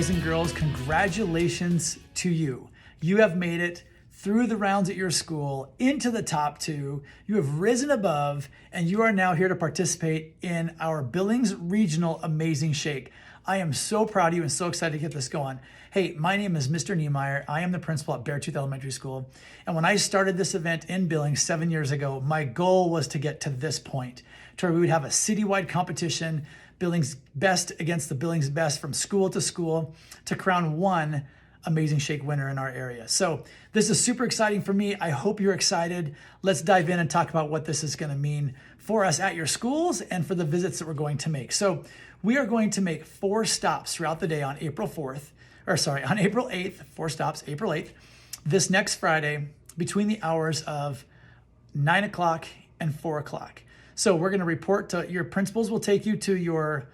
boys and girls, congratulations to you. You have made it through the rounds at your school into the top 2. You have risen above, and you are now here to participate in our Billings Regional Amazing Shake. I am so proud of you and so excited to get this going. Hey, my name is Mr. Niemeyer. I am the principal at Beartooth Elementary School. And when I started this event in Billings 7 years ago, my goal was to get to this point, to where we would have a citywide competition, Billings best against the Billings best from school to crown one Amazing Shake winner in our area. So this is super exciting for me. I hope you're excited. Let's dive in and talk about what this is going to mean for us at your schools and for the visits that we're going to make. So we are going to make 4 stops throughout the day on April 8th, 4 stops, April 8th, this next Friday between the hours of 9 o'clock and 4 o'clock. So we're going to report to your principals will take you to your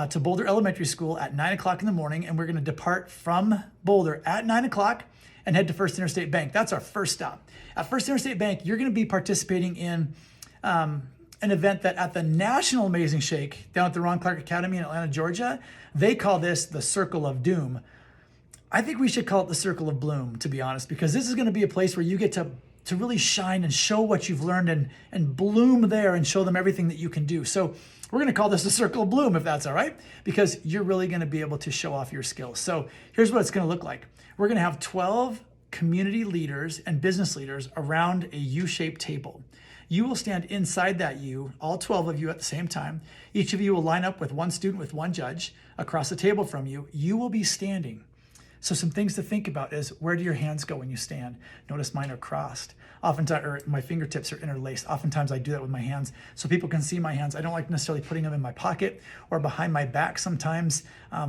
to Boulder Elementary School at 9 o'clock in the morning, and we're going to depart from Boulder at 9 o'clock and head to First Interstate Bank. That's our first stop. At First Interstate Bank, you're going to be participating in an event that at the National Amazing Shake down at the Ron Clark Academy in Atlanta, Georgia, they call this the Circle of Doom. I think we should call it the Circle of Bloom, to be honest, because this is going to be a place where you get to really shine and show what you've learned and bloom there and show them everything that you can do. So we're going to call this the Circle of Bloom, if that's all right, because you're really going to be able to show off your skills. So here's what it's going to look like. We're going to have 12 community leaders and business leaders around a U-shaped table. You will stand inside that U, all 12 of you at the same time. Each of you will line up with one student with one judge across the table from you. You will be standing. So some things to think about is, where do your hands go when you stand? Notice mine are crossed. Oftentimes, or my fingertips are interlaced. Oftentimes I do that with my hands so people can see my hands. I don't like necessarily putting them in my pocket or behind my back sometimes.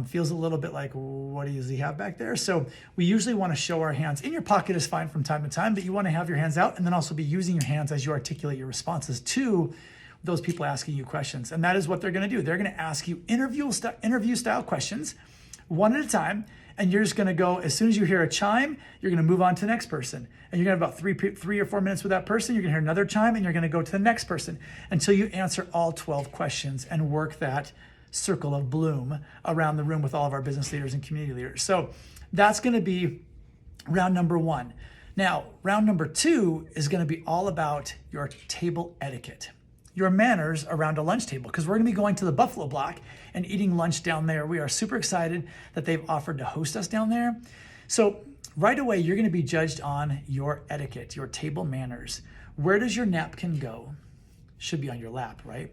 Feels a little bit like, what does he have back there? So we usually want to show our hands. In your pocket is fine from time to time, but you want to have your hands out and then also be using your hands as you articulate your responses to those people asking you questions. And that is what they're going to do. They're going to ask you interview style questions one at a time. And you're just going to go, as soon as you hear a chime, you're going to move on to the next person. And you're going to have about 3 or 4 minutes with that person. You're going to hear another chime, and you're going to go to the next person until you answer all 12 questions and work that circle of bloom around the room with all of our business leaders and community leaders. So that's going to be round number 1. Now, round number 2 is going to be all about your table etiquette, your manners around a lunch table, because we're going to be going to the Buffalo Block and eating lunch down there. We are super excited that they've offered to host us down there. So right away, you're going to be judged on your etiquette, your table manners. Where does your napkin go? Should be on your lap, right?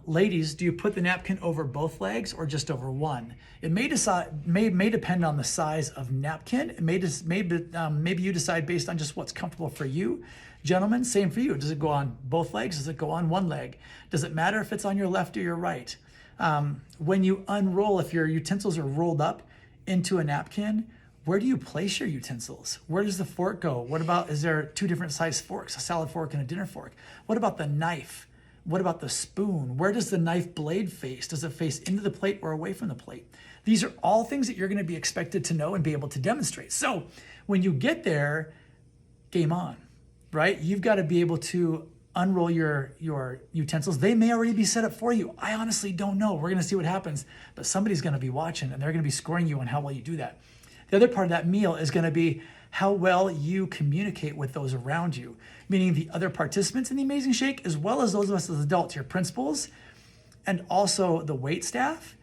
Ladies, do you put the napkin over both legs or just over one? It may depend on the size of napkin. Maybe you decide based on just what's comfortable for you. Gentlemen, same for you. Does it go on both legs? Does it go on one leg? Does it matter if it's on your left or your right? When you unroll, if your utensils are rolled up into a napkin, where do you place your utensils? Where does the fork go? What about, is there 2 different size forks, a salad fork and a dinner fork? What about the knife? What about the spoon? Where does the knife blade face? Does it face into the plate or away from the plate? These are all things that you're going to be expected to know and be able to demonstrate. So when you get there, game on, right? You've got to be able to unroll your utensils. They may already be set up for you. I honestly don't know. We're going to see what happens, but somebody's going to be watching and they're going to be scoring you on how well you do that. The other part of that meal is going to be how well you communicate with those around you, meaning the other participants in the Amazing Shake, as well as those of us as adults, your principals, and also the wait staff,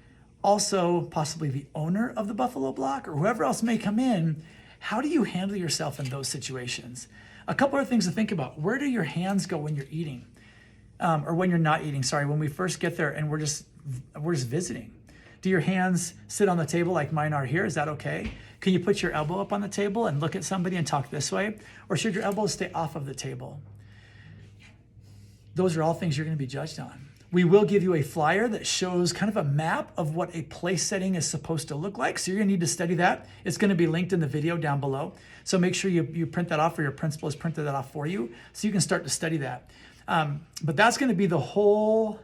also possibly the owner of the Buffalo Block or whoever else may come in. How do you handle yourself in those situations? A couple of things to think about. Where do your hands go when you're eating? Or when you're not eating, sorry, when we first get there and we're just visiting. Do your hands sit on the table like mine are here? Is that okay? Can you put your elbow up on the table and look at somebody and talk this way? Or should your elbows stay off of the table? Those are all things you're going to be judged on. We will give you a flyer that shows kind of a map of what a place setting is supposed to look like. So you're gonna need to study that. It's gonna be linked in the video down below. So make sure you print that off, or your principal has printed that off for you so you can start to study that. But that's gonna be the whole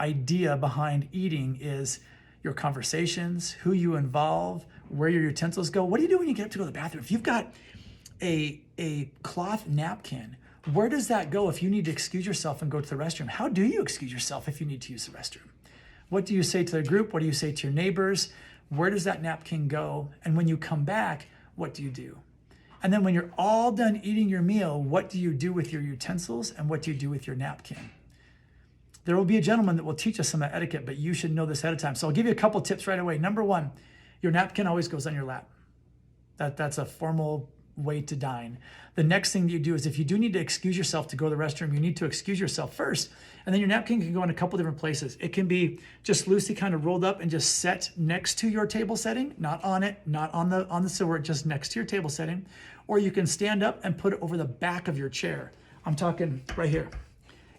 idea behind eating is your conversations, who you involve, where your utensils go. What do you do when you get up to go to the bathroom? If you've got a cloth napkin, where does that go if you need to excuse yourself and go to the restroom? How do you excuse yourself if you need to use the restroom? What do you say to the group? What do you say to your neighbors? Where does that napkin go? And when you come back, what do you do? And then when you're all done eating your meal, what do you do with your utensils and what do you do with your napkin? There will be a gentleman that will teach us some of that etiquette, but you should know this ahead of time. So I'll give you a couple tips right away. Number one, your napkin always goes on your lap. That's a formal way to dine. The next thing that you do is if you do need to excuse yourself to go to the restroom, you need to excuse yourself first. And then your napkin can go in a couple different places. It can be just loosely kind of rolled up and just set next to your table setting, not on it, not on the silver, just next to your table setting. Or you can stand up and put it over the back of your chair. I'm talking right here.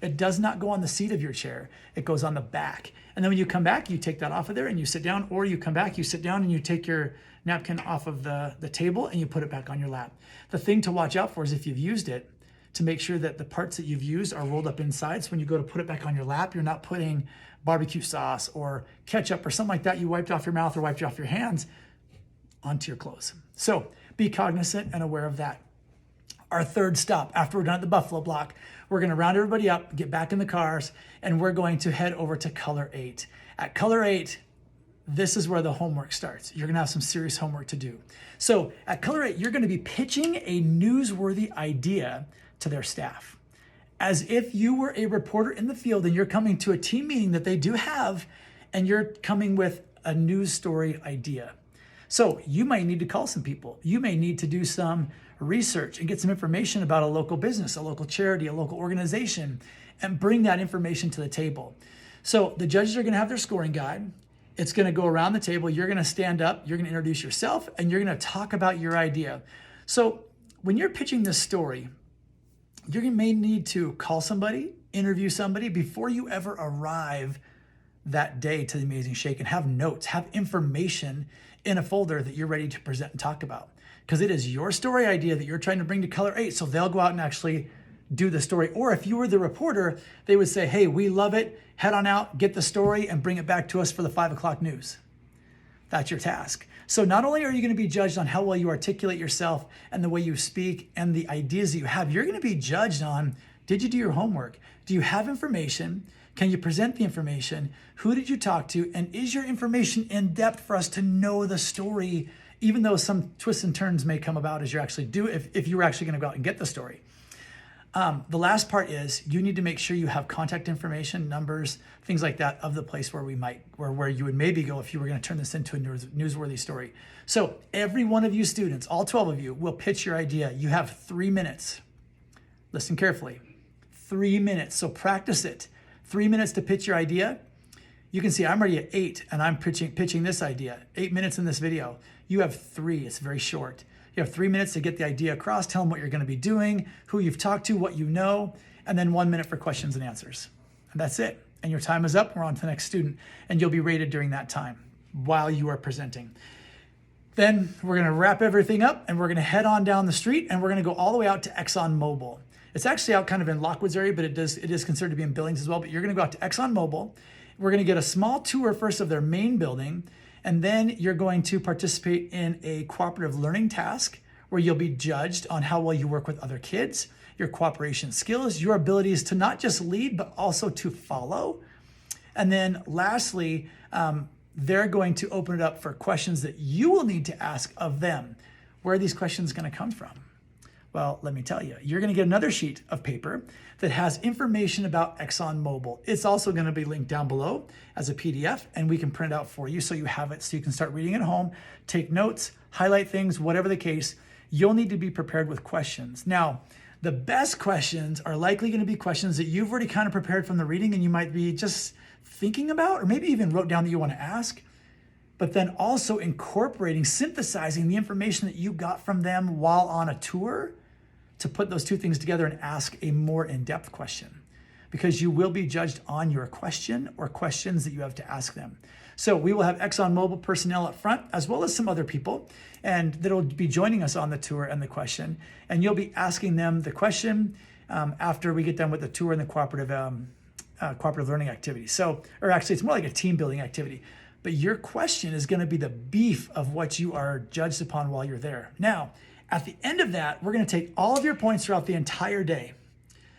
It does not go on the seat of your chair. It goes on the back. And then when you come back, you take that off of there and you sit down, or you come back, you sit down and you take your napkin off of the table and you put it back on your lap. The thing to watch out for is if you've used it, to make sure that the parts that you've used are rolled up inside. So when you go to put it back on your lap, you're not putting barbecue sauce or ketchup or something like that you wiped off your mouth or wiped off your hands onto your clothes. So be cognizant and aware of that. Our third stop, after we're done at the Buffalo Block, we're going to round everybody up, get back in the cars, and we're going to head over to Color 8. At Color 8, this is where the homework starts. You're going to have some serious homework to do. So at Color 8, you're going to be pitching a newsworthy idea to their staff, as if you were a reporter in the field and you're coming to a team meeting that they do have, and you're coming with a news story idea. So you might need to call some people. You may need to do some research and get some information about a local business, a local charity, a local organization, and bring that information to the table. So the judges are going to have their scoring guide. It's going to go around the table. You're going to stand up, you're going to introduce yourself, and you're going to talk about your idea. So when you're pitching this story, you may need to call somebody, interview somebody before you ever arrive that day to the Amazing Shake, and have notes, have information in a folder that you're ready to present and talk about. Because it is your story idea that you're trying to bring to Color 8, so they'll go out and actually do the story. Or if you were the reporter, they would say, hey, we love it, head on out, get the story, and bring it back to us for the 5 o'clock news. That's your task. So not only are you going to be judged on how well you articulate yourself and the way you speak and the ideas that you have, you're going to be judged on, did you do your homework? Do you have information? Can you present the information? Who did you talk to? And is your information in depth for us to know the story, even though some twists and turns may come about as you actually do, if you were actually going to go out and get the story. The last part is you need to make sure you have contact information, numbers, things like that of the place where where you would maybe go if you were going to turn this into a newsworthy story. So every one of you students, all 12 of you, will pitch your idea. You have 3 minutes. Listen carefully. 3 minutes. So practice it. 3 minutes to pitch your idea. You can see I'm already at 8 and I'm pitching this idea. 8 minutes in this video. You have 3. It's very short. You have 3 minutes to get the idea across, tell them what you're going to be doing, who you've talked to, what you know, and then 1 minute for questions and answers. And that's it. And your time is up. We're on to the next student, and you'll be rated during that time while you are presenting. Then we're going to wrap everything up, and we're going to head on down the street, and we're going to go all the way out to ExxonMobil. It's actually out kind of in Lockwoods area, but it is considered to be in Billings as well. But you're going to go out to ExxonMobil. We're going to get a small tour first of their main building, and then you're going to participate in a cooperative learning task where you'll be judged on how well you work with other kids, your cooperation skills, your abilities to not just lead, but also to follow. And then lastly, they're going to open it up for questions that you will need to ask of them. Where are these questions going to come from? Well, let me tell you, you're going to get another sheet of paper that has information about ExxonMobil. It's also going to be linked down below as a PDF, and we can print it out for you so you have it so you can start reading at home, take notes, highlight things, whatever the case. You'll need to be prepared with questions. Now, the best questions are likely going to be questions that you've already kind of prepared from the reading and you might be just thinking about, or maybe even wrote down that you want to ask, but then also incorporating, synthesizing the information that you got from them while on a tour to put those two things together and ask a more in-depth question, because you will be judged on your question or questions that you have to ask them. So we will have ExxonMobil personnel up front, as well as some other people, and that'll be joining us on the tour and the question. And you'll be asking them the question after we get done with the tour and the cooperative learning activity. So, or actually it's more like a team building activity, but your question is going to be the beef of what you are judged upon while you're there. Now, at the end of that, we're going to take all of your points throughout the entire day.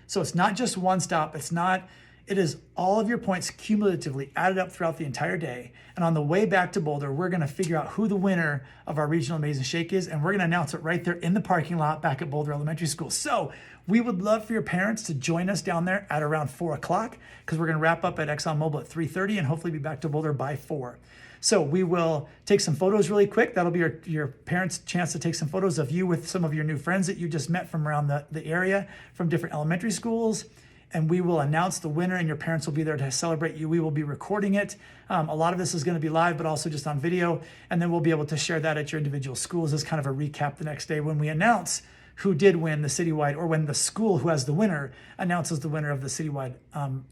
So it's not just one stop. It's not It is all of your points cumulatively added up throughout the entire day. And on the way back to Boulder, we're going to figure out who the winner of our Regional Amazing Shake is, and we're going to announce it right there in the parking lot back at Boulder Elementary School. So we would love for your parents to join us down there at around 4 o'clock, because we're going to wrap up at ExxonMobil at 3:30 and hopefully be back to Boulder by 4. So we will take some photos really quick. That'll be your parents' chance to take some photos of you with some of your new friends that you just met from around the area from different elementary schools. And we will announce the winner, and your parents will be there to celebrate you. We will be recording it. A lot of this is going to be live, but also just on video. And then we'll be able to share that at your individual schools as kind of a recap the next day when we announce who did win the citywide, or when the school who has the winner announces the winner of the citywide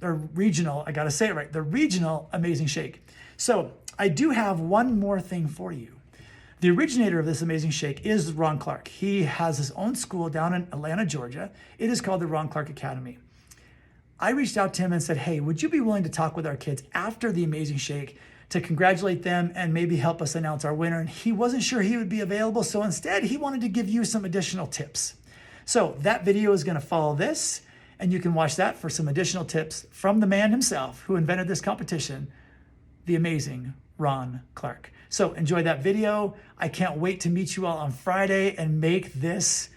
or regional, I got to say it right, the Regional Amazing Shake. So I do have one more thing for you. The originator of this amazing shake is Ron Clark. He has his own school down in Atlanta, Georgia. It is called the Ron Clark Academy. I reached out to him and said, hey, would you be willing to talk with our kids after the Amazing Shake to congratulate them and maybe help us announce our winner? And he wasn't sure he would be available, so instead he wanted to give you some additional tips. So that video is going to follow this, and you can watch that for some additional tips from the man himself who invented this competition, the amazing Ron Clark. So enjoy that video. I can't wait to meet you all on Friday and make this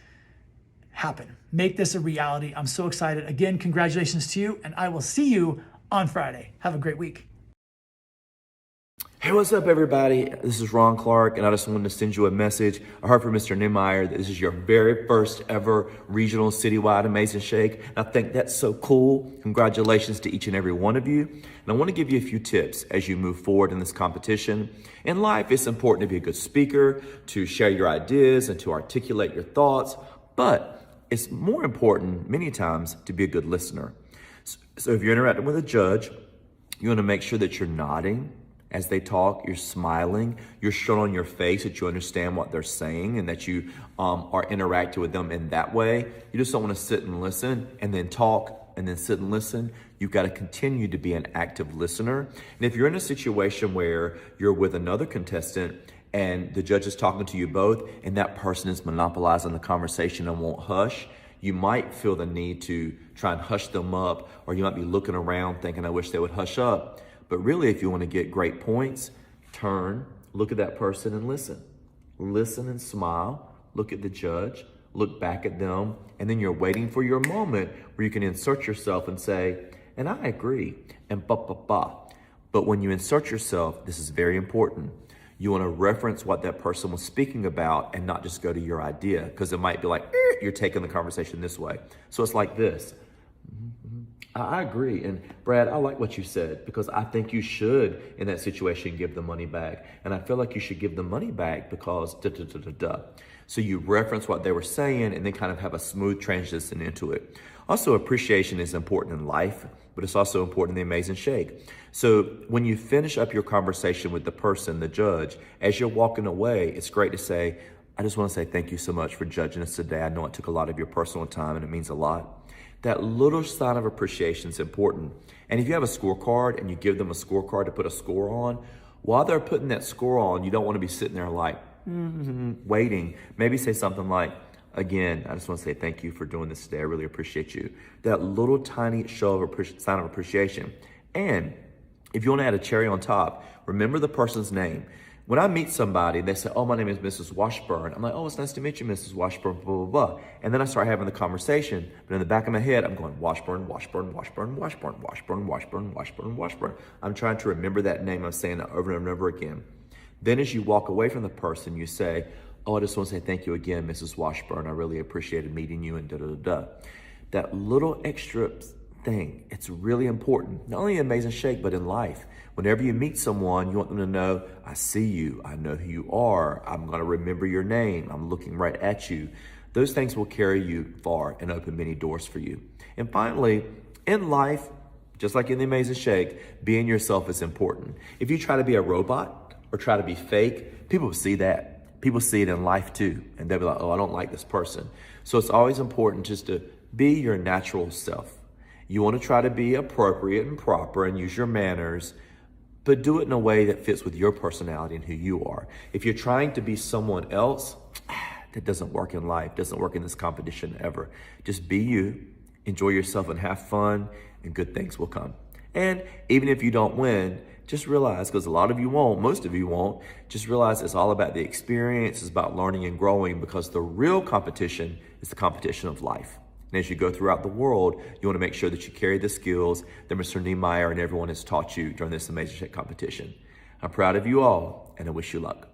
happen. Make this a reality. I'm so excited. Again, congratulations to you, and I will see you on Friday. Have a great week. Hey, what's up, everybody? This is Ron Clark, and I just wanted to send you a message. I heard from Mr. Niemeyer that this is your very first ever regional citywide Amazing Shake. And I think that's so cool. Congratulations to each and every one of you. And I want to give you a few tips as you move forward in this competition. In life, it's important to be a good speaker, to share your ideas, and to articulate your thoughts. But it's more important, many times, to be a good listener. So if you're interacting with a judge, you want to make sure that you're nodding as they talk, you're smiling, you're showing on your face that you understand what they're saying and that you are interacting with them in that way. You just don't want to sit and listen and then talk and then sit and listen. You've got to continue to be an active listener. And if you're in a situation where you're with another contestant and the judge is talking to you both and that person is monopolizing the conversation and won't hush, you might feel the need to try and hush them up, or you might be looking around thinking, I wish they would hush up. But really, if you want to get great points, turn, look at that person and listen. Listen and smile, look at the judge, look back at them, and then you're waiting for your moment where you can insert yourself and say, and I agree, and ba. But when you insert yourself, this is very important. You want to reference what that person was speaking about and not just go to your idea, because it might be like, you're taking the conversation this way. So it's like this. I agree. And Brad, I like what you said, because I think you should, in that situation, give the money back. And I feel like you should give the money back because So you reference what they were saying and then kind of have a smooth transition into it. Also, appreciation is important in life, but it's also important in the Amazing Shake. So when you finish up your conversation with the person, the judge, as you're walking away, it's great to say, I just want to say thank you so much for judging us today. I know it took a lot of your personal time and it means a lot. That little sign of appreciation is important. And if you have a scorecard and you give them a scorecard to put a score on, while they're putting that score on, you don't want to be sitting there like, waiting. Maybe say something like, again, I just want to say thank you for doing this today. I really appreciate you. That little tiny show of sign of appreciation. And if you want to add a cherry on top, remember the person's name. When I meet somebody, they say, oh, my name is Mrs. Washburn. I'm like, oh, it's nice to meet you, Mrs. Washburn, blah, blah, blah. And then I start having the conversation. But in the back of my head, I'm going, Washburn, Washburn, Washburn, Washburn, Washburn, Washburn, Washburn, Washburn. I'm trying to remember that name. I'm saying it over and over again. Then as you walk away from the person, you say, oh, I just want to say thank you again, Mrs. Washburn. I really appreciated meeting you and da-da-da-da. That little extra thing, it's really important, not only in Amazing Shake, but in life. Whenever you meet someone, you want them to know, I see you, I know who you are, I'm going to remember your name, I'm looking right at you. Those things will carry you far and open many doors for you. And finally, in life, just like in the Amazing Shake, being yourself is important. If you try to be a robot or try to be fake, people will see that. People see it in life too, and they'll be like, oh, I don't like this person. So it's always important just to be your natural self. You want to try to be appropriate and proper and use your manners, but do it in a way that fits with your personality and who you are. If you're trying to be someone else, that doesn't work in life, doesn't work in this competition ever. Just be you, enjoy yourself and have fun, and good things will come. And even if you don't win, just realize, because a lot of you won't, most of you won't, just realize it's all about the experience, it's about learning and growing, because the real competition is the competition of life. And as you go throughout the world, you want to make sure that you carry the skills that Mr. Niemeyer and everyone has taught you during this Amazing Shake competition. I'm proud of you all, and I wish you luck.